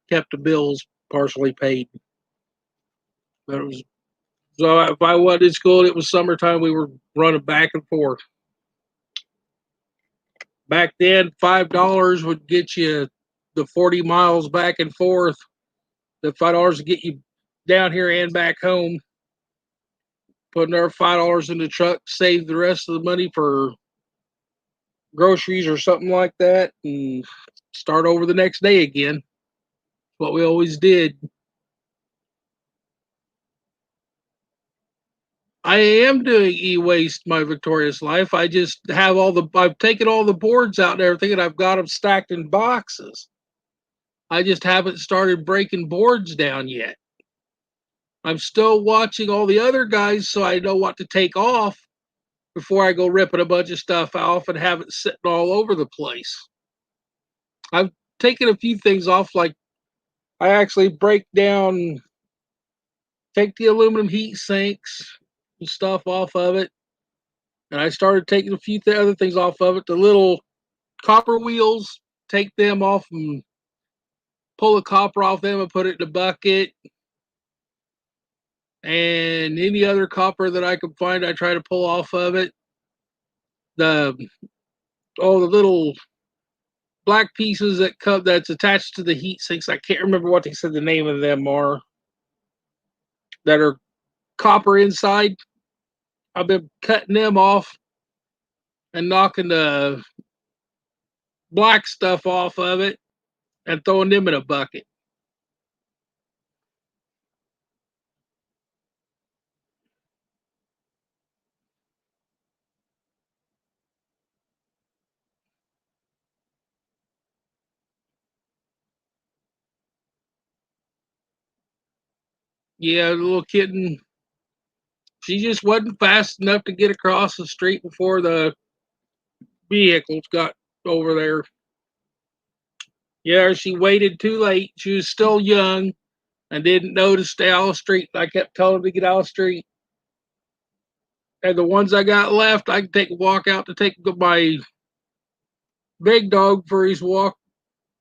kept the bills partially paid. But it was so if I wasn't in school, it was summertime. We were running back and forth. Back then, $5 would get you the 40 miles back and forth. The $5 would get you down here and back home. Put another $5 in the truck, save the rest of the money for groceries or something like that, and start over the next day again. What we always did. I am doing e-waste my victorious life. I just have I've taken all the boards out and everything, and I've got them stacked in boxes. I just haven't started breaking boards down yet. I'm still watching all the other guys so I know what to take off before I go ripping a bunch of stuff off and have it sitting all over the place. I've taken a few things off, like I actually take the aluminum heat sinks and stuff off of it. And I started taking a few other things off of it. The little copper wheels, take them off and pull the copper off them and put it in a bucket. And any other copper that I could find, I try to pull off of it. The the little black pieces that's attached to the heat sinks. I can't remember what they said the name of them are. That are copper inside. I've been cutting them off and knocking the black stuff off of it and throwing them in a bucket. Yeah, the little kitten, she just wasn't fast enough to get across the street before the vehicles got over there. Yeah, she waited too late. She was still young and didn't know to stay out of the street. I kept telling her to get out of the street. And the ones I got left, I can take a walk out to take my big dog for his walk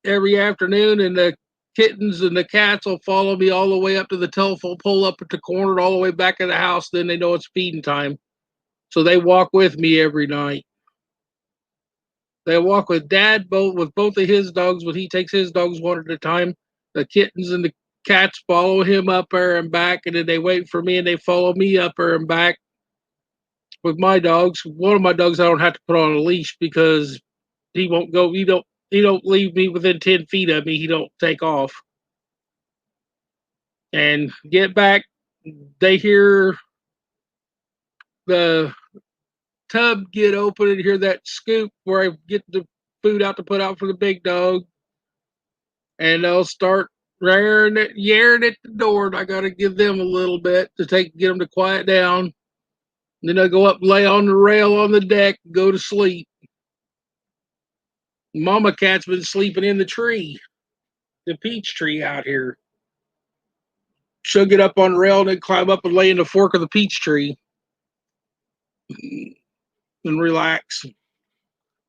every afternoon, and the kittens and the cats will follow me all the way up to the telephone pole up at the corner, all the way back in the house. Then they know it's feeding time. So they walk with me every night. They walk with dad with both of his dogs, but he takes his dogs one at a time. The kittens and the cats follow him up there and back, and then they wait for me and they follow me up there and back with my dogs. One of my dogs I don't have to put on a leash because he won't go. He don't leave me within 10 feet of me. He don't take off. and get back. They hear the tub get open and hear that scoop where I get the food out to put out for the big dog, and they'll start yaring at the door, and I got to give them a little bit to get them to quiet down. Then I go up, lay on the rail on the deck, go to sleep. Mama cat's been sleeping in the tree, the peach tree out here. She'll get up on the rail and then climb up and lay in the fork of the peach tree and relax.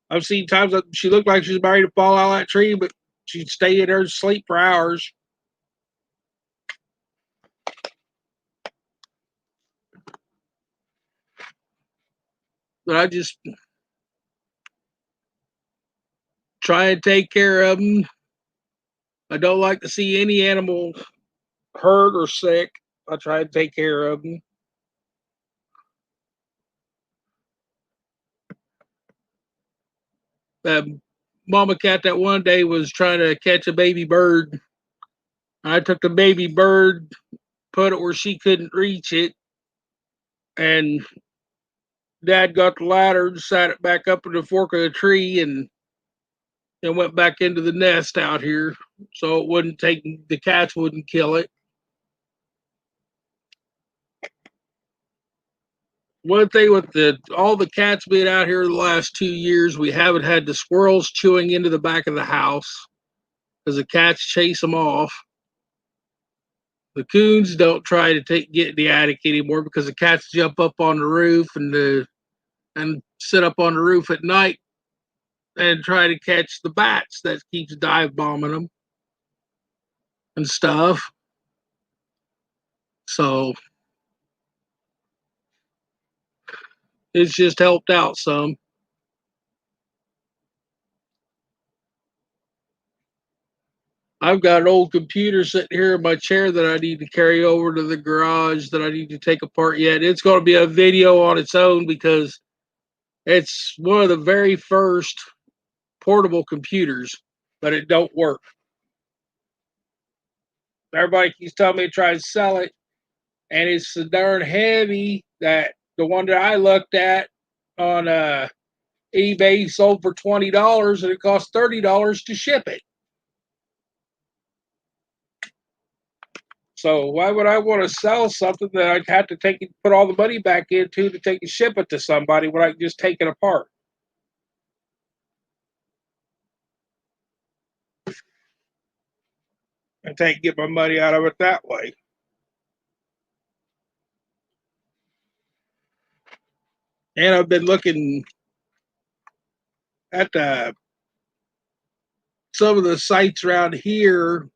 I've seen times that she looked like she's about ready to fall out of that tree, but she'd stay in there and sleep for hours. But I just try and take care of them. I don't like to see any animal hurt or sick. I try to take care of them. Mama cat that one day was trying to catch a baby bird. I took the baby bird, put it where she couldn't reach it, and Dad got the ladder and sat it back up in the fork of the tree and went back into the nest out here, so it wouldn't take the cats wouldn't kill it. One thing with all the cats being out here the last 2 years, we haven't had the squirrels chewing into the back of the house because the cats chase them off. The coons don't try to get in the attic anymore because the cats jump up on the roof and sit up on the roof at night and try to catch the bats that keeps dive bombing them and stuff. So it's just helped out some. I've got an old computer sitting here in my chair that I need to carry over to the garage that I need to take apart yet. It's going to be a video on its own because it's one of the very first portable computers, but it don't work. Everybody keeps telling me to try and sell it, and it's so darn heavy that the one that I looked at on eBay sold for $20 and it cost $30 to ship it. So why would I want to sell something that I'd have to put all the money back into to take and ship it to somebody when I can just take it apart? And get my money out of it that way. And I've been looking at some of the sites around here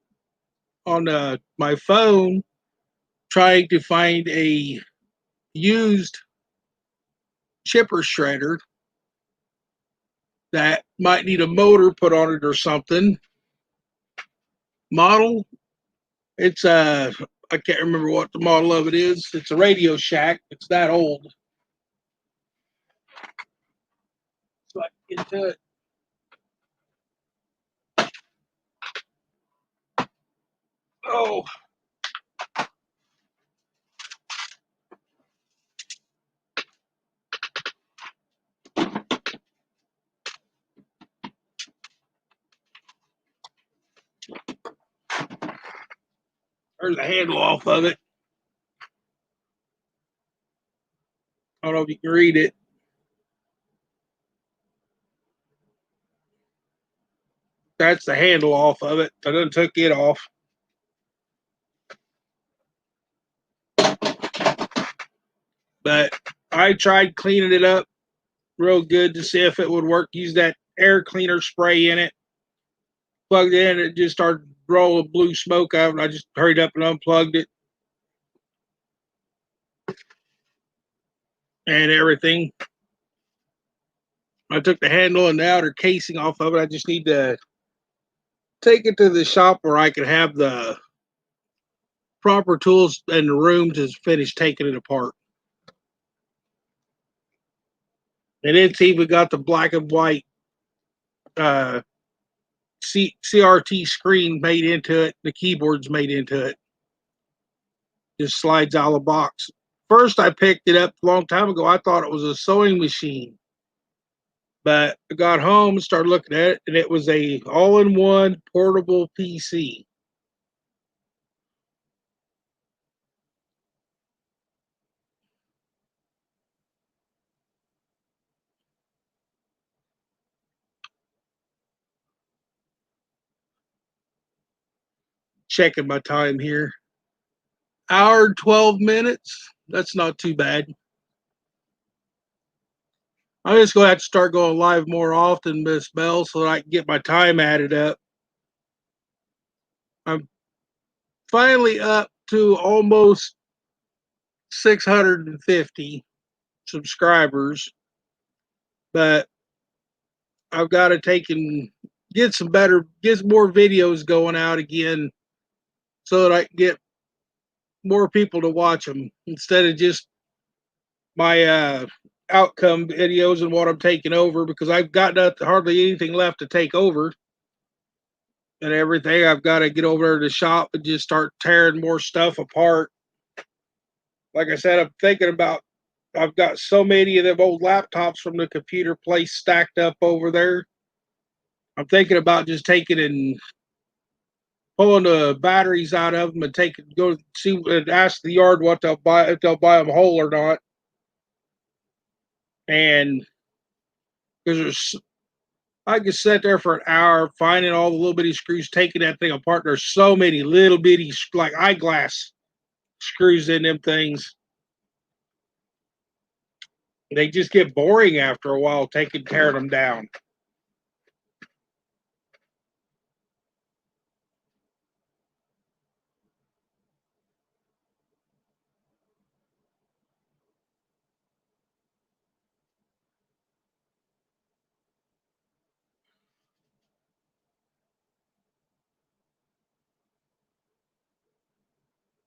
on my phone, trying to find a used chipper shredder that might need a motor put on it or something. Model, it's I can't remember what the model of it is. It's a Radio Shack. It's that old. So I can get to it. Oh, there's a handle off of it. I don't know if you can read it. That's the handle off of it. I done took it off. But I tried cleaning it up real good to see if it would work. Use that air cleaner spray in it. Plugged it in, it just started rolling blue smoke out, and I just hurried up and unplugged it and everything. I took the handle and the outer casing off of it. I just need to take it to the shop where I can have the proper tools in the room to finish taking it apart. And it's even got the black and white CRT screen made into it. The keyboard's made into it. Just slides out of the box. First, I picked it up a long time ago. I thought it was a sewing machine, but I got home and started looking at it, and it was a all-in-one portable PC. Checking my time here. Hour and 12 minutes. That's not too bad. I'm just going to have to start going live more often, Miss Bell, so that I can get my time added up. I'm finally up to almost 650 subscribers, but I've got to take and get more videos going out again so that I can get more people to watch them instead of just my outcome videos and what I'm taking over, because I've got hardly anything left to take over and everything. I've got to get over there to the shop and just start tearing more stuff apart. Like I said, I'm thinking about, I've got so many of them old laptops from the computer place stacked up over there. I'm thinking about just taking and pulling the batteries out of them and go see and ask the yard what they'll buy, if they'll buy them whole or not. And because I could sit there for an hour finding all the little bitty screws, taking that thing apart. There's so many little bitty like eyeglass screws in them things. They just get boring after a while, tearing them down.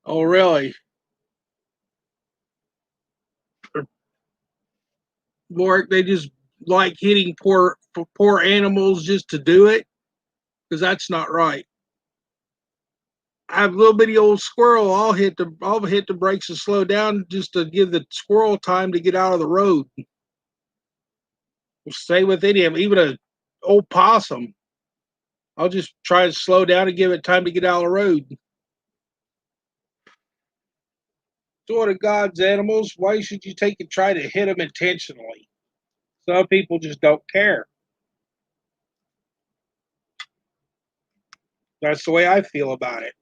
Oh, really? More, they just like hitting poor animals just to do it, because that's not right. I have a little bitty old squirrel. I'll hit the brakes and slow down just to give the squirrel time to get out of the road. Stay with any of them, even a old possum. I'll just try to slow down and give it time to get out of the road. It's one of God's animals. Why should you take and try to hit them intentionally? Some people just don't care. That's the way I feel about it.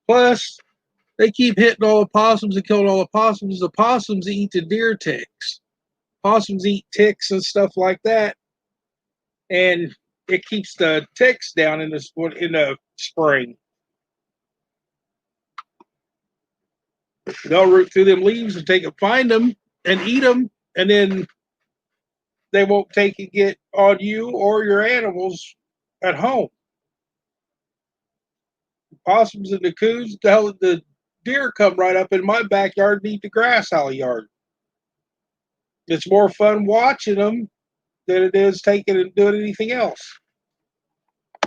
Plus, they keep hitting all the possums and killing all the possums. The possums eat the deer ticks. Possums eat ticks and stuff like that, and it keeps the ticks down in the spring. They'll root through them leaves and find them and eat them, and then they won't take and get on you or your animals at home. Possums and the coos, the deer come right up in my backyard and eat the grass out of the yard. It's more fun watching them than it is taking and doing anything else.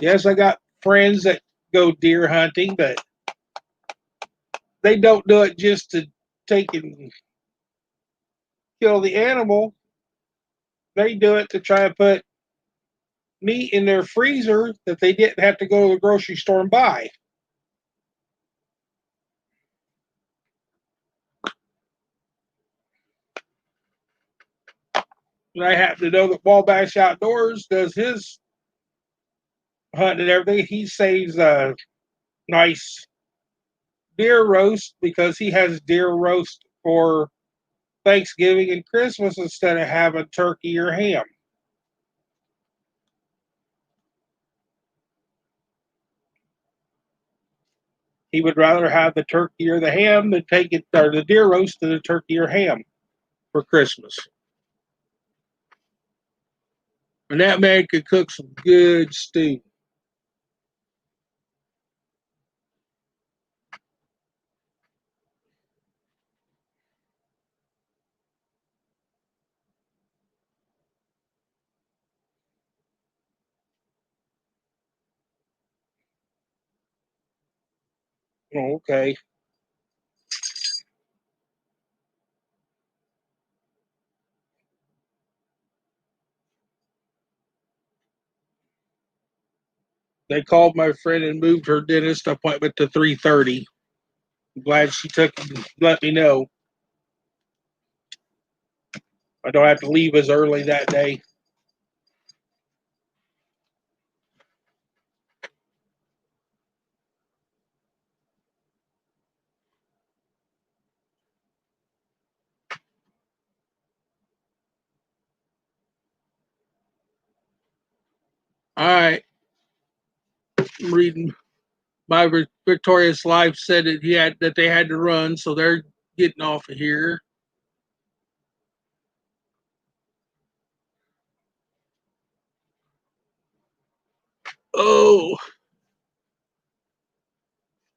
Yes, I got friends that go deer hunting, but they don't do it just to take and kill the animal. They do it to try and put meat in their freezer that they didn't have to go to the grocery store and buy. And I happen to know that Wabash Outdoors does his hunting and everything. He saves a nice deer roast because he has deer roast for Thanksgiving and Christmas instead of having turkey or ham. He would rather have the turkey or the ham than take it, or the deer roast than the turkey or ham for Christmas. And that man could cook some good stew. Oh, okay. They called my friend and moved her dentist appointment to 3:30. I'm glad she took and let me know. I don't have to leave as early that day. All right, I'm reading. My victorious life said that they had to run, so they're getting off of here. Oh,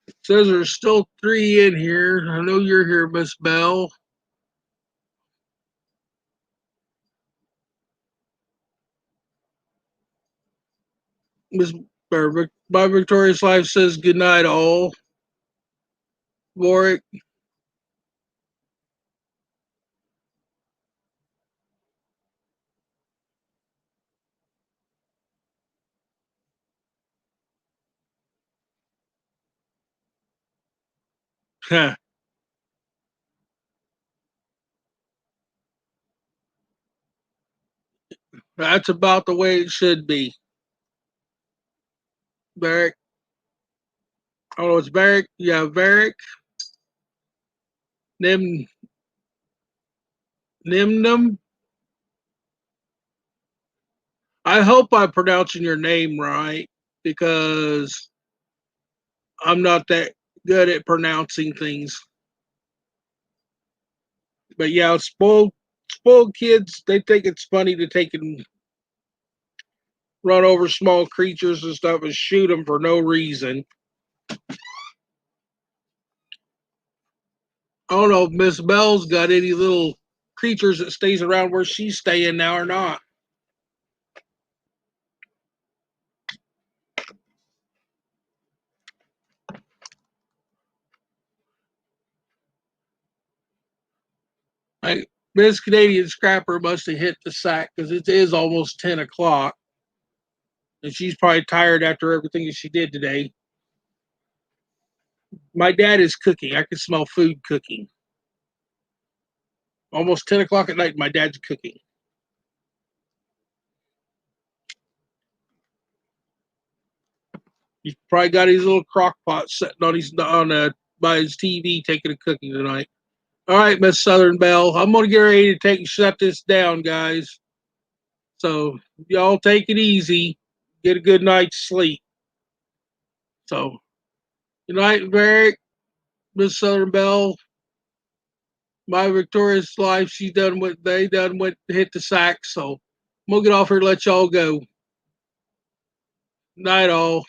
it says there's still 3 in here. I know you're here, Miss Bell. Miss My victorious life says good night, all. Warwick, that's about the way it should be. Barrick. Oh, it's Barrick. Yeah, Barrick. Nim Nimnum. I hope I'm pronouncing your name right because I'm not that good at pronouncing things. But yeah, spoiled kids, they think it's funny to take and run over small creatures and stuff and shoot them for no reason. I don't know if Miss Bell's got any little creatures that stays around where she's staying now or not. I, Miss Canadian Scrapper must have hit the sack because it is almost 10 o'clock. And she's probably tired after everything that she did today. My dad is cooking. I can smell food cooking. Almost 10 o'clock at night, my dad's cooking. He's probably got his little crock pot sitting by his TV taking a cooking tonight. All right, Miss Southern Belle, I'm gonna get ready to take and shut this down, guys. So y'all take it easy, get a good night's sleep. So good night, Varick, Miss Southern Belle. My victorious life, they done went hit the sack. So I'm gonna get off here and let y'all go. Night all.